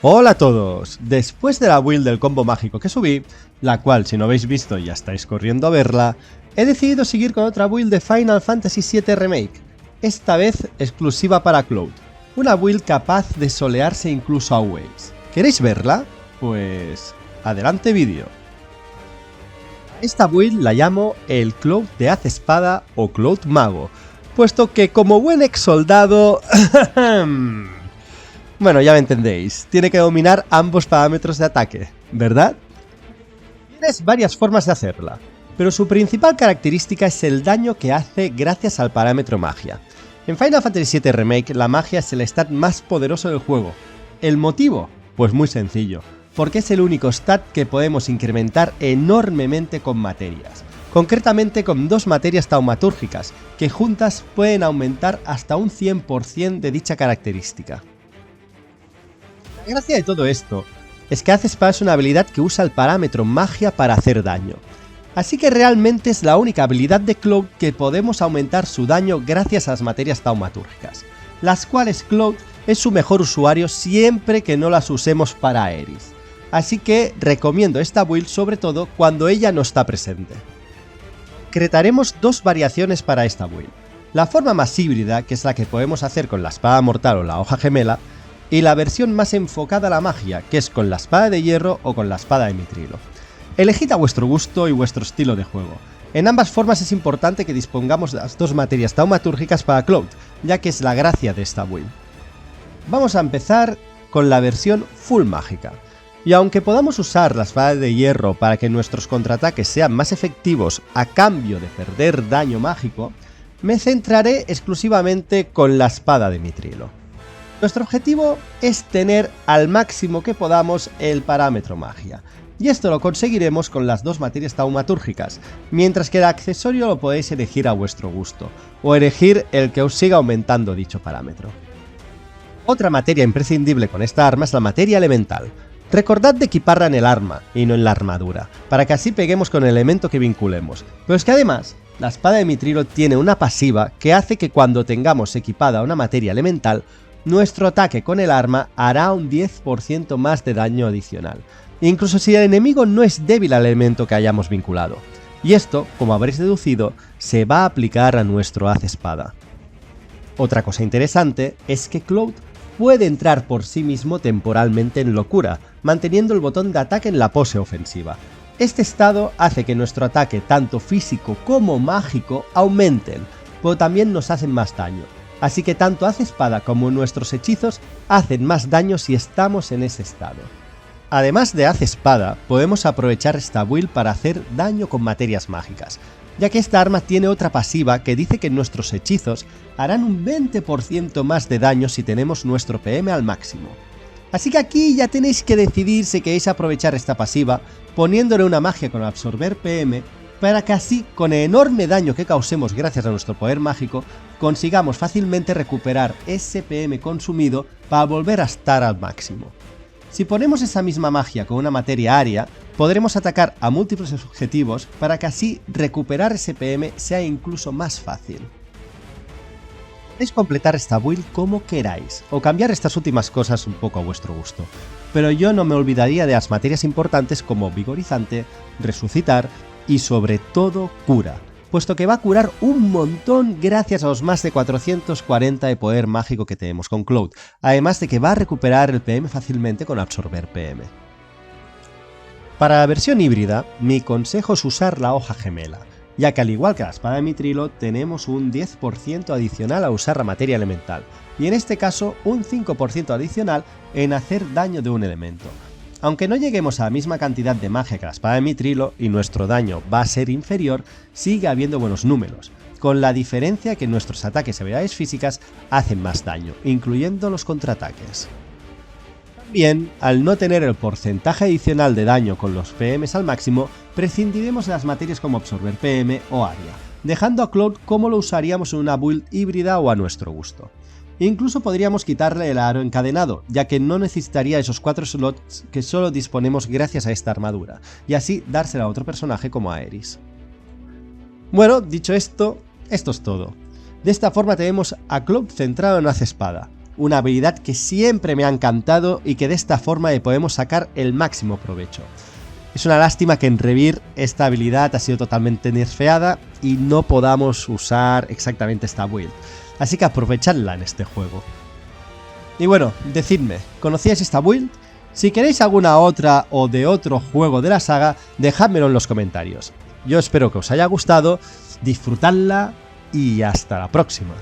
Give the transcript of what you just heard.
Hola a todos, después de la build del combo mágico que subí, la cual si no habéis visto ya estáis corriendo a verla, he decidido seguir con otra build de Final Fantasy VII Remake, esta vez exclusiva para Cloud, una build capaz de solearse incluso a Waves. ¿Queréis verla? Pues adelante vídeo. Esta build la llamo el Cloud de Haz Espada o Cloud Mago, puesto que como buen ex soldado... Bueno, ya me entendéis, tiene que dominar ambos parámetros de ataque, ¿verdad? Tienes varias formas de hacerla, pero su principal característica es el daño que hace gracias al parámetro magia. En Final Fantasy VII Remake la magia es el stat más poderoso del juego. ¿El motivo? Pues muy sencillo, porque es el único stat que podemos incrementar enormemente con materias. Concretamente con dos materias taumatúrgicas, que juntas pueden aumentar hasta un 100% de dicha característica. La gracia de todo esto es que Haz Espada es una habilidad que usa el parámetro magia para hacer daño, así que realmente es la única habilidad de Cloud que podemos aumentar su daño gracias a las materias taumatúrgicas, las cuales Cloud es su mejor usuario siempre que no las usemos para Aeris, así que recomiendo esta build sobre todo cuando ella no está presente. Crearemos dos variaciones para esta build, la forma más híbrida, que es la que podemos hacer con la espada mortal o la hoja gemela, y la versión más enfocada a la magia, que es con la espada de hierro o con la espada de mitrilo. Elegid a vuestro gusto y vuestro estilo de juego. En ambas formas es importante que dispongamos de las dos materias taumatúrgicas para Cloud, ya que es la gracia de esta build. Vamos a empezar con la versión full mágica. Y aunque podamos usar la espada de hierro para que nuestros contraataques sean más efectivos a cambio de perder daño mágico, me centraré exclusivamente con la espada de mitrilo. Nuestro objetivo es tener al máximo que podamos el parámetro magia, y esto lo conseguiremos con las dos materias taumatúrgicas, mientras que el accesorio lo podéis elegir a vuestro gusto, o elegir el que os siga aumentando dicho parámetro. Otra materia imprescindible con esta arma es la materia elemental. Recordad de equiparla en el arma y no en la armadura, para que así peguemos con el elemento que vinculemos, pero es que además, la espada de mitrilo tiene una pasiva que hace que cuando tengamos equipada una materia elemental, nuestro ataque con el arma hará un 10% más de daño adicional, incluso si el enemigo no es débil al elemento que hayamos vinculado. Y esto, como habréis deducido, se va a aplicar a nuestro Haz Espada. Otra cosa interesante es que Cloud puede entrar por sí mismo temporalmente en locura, manteniendo el botón de ataque en la pose ofensiva. Este estado hace que nuestro ataque, tanto físico como mágico, aumenten, pero también nos hacen más daño. Así que tanto Haz Espada como nuestros hechizos hacen más daño si estamos en ese estado. Además de Haz Espada, podemos aprovechar esta build para hacer daño con materias mágicas, ya que esta arma tiene otra pasiva que dice que nuestros hechizos harán un 20% más de daño si tenemos nuestro PM al máximo. Así que aquí ya tenéis que decidir si queréis aprovechar esta pasiva poniéndole una magia con absorber PM, para que así, con el enorme daño que causemos gracias a nuestro poder mágico, consigamos fácilmente recuperar ese PM consumido para volver a estar al máximo. Si ponemos esa misma magia con una materia área, podremos atacar a múltiples objetivos para que así recuperar ese PM sea incluso más fácil. Podéis completar esta build como queráis, o cambiar estas últimas cosas un poco a vuestro gusto, pero yo no me olvidaría de las materias importantes como vigorizante, resucitar y sobre todo cura, puesto que va a curar un montón gracias a los más de 440 de poder mágico que tenemos con Cloud, además de que va a recuperar el PM fácilmente con absorber PM. Para la versión híbrida, mi consejo es usar la hoja gemela, ya que al igual que la espada de mitrilo tenemos un 10% adicional a usar la materia elemental, y en este caso un 5% adicional en hacer daño de un elemento. Aunque no lleguemos a la misma cantidad de magia que la espada de mitrilo y nuestro daño va a ser inferior, sigue habiendo buenos números, con la diferencia que nuestros ataques y habilidades físicas hacen más daño, incluyendo los contraataques. También, al no tener el porcentaje adicional de daño con los PMs al máximo, prescindiremos de las materias como absorber PM o área, dejando a Cloud como lo usaríamos en una build híbrida o a nuestro gusto. Incluso podríamos quitarle el aro encadenado, ya que no necesitaría esos 4 slots que solo disponemos gracias a esta armadura, y así dársela a otro personaje como a Aeris. Bueno, dicho esto, esto es todo. De esta forma tenemos a Cloud centrado en Haz Espada, una habilidad que siempre me ha encantado y que de esta forma le podemos sacar el máximo provecho. Es una lástima que en Rebirth esta habilidad ha sido totalmente nerfeada y no podamos usar exactamente esta build, así que aprovechadla en este juego. Y bueno, decidme, ¿conocíais esta build? Si queréis alguna otra o de otro juego de la saga, dejádmelo en los comentarios. Yo espero que os haya gustado, disfrutadla y hasta la próxima.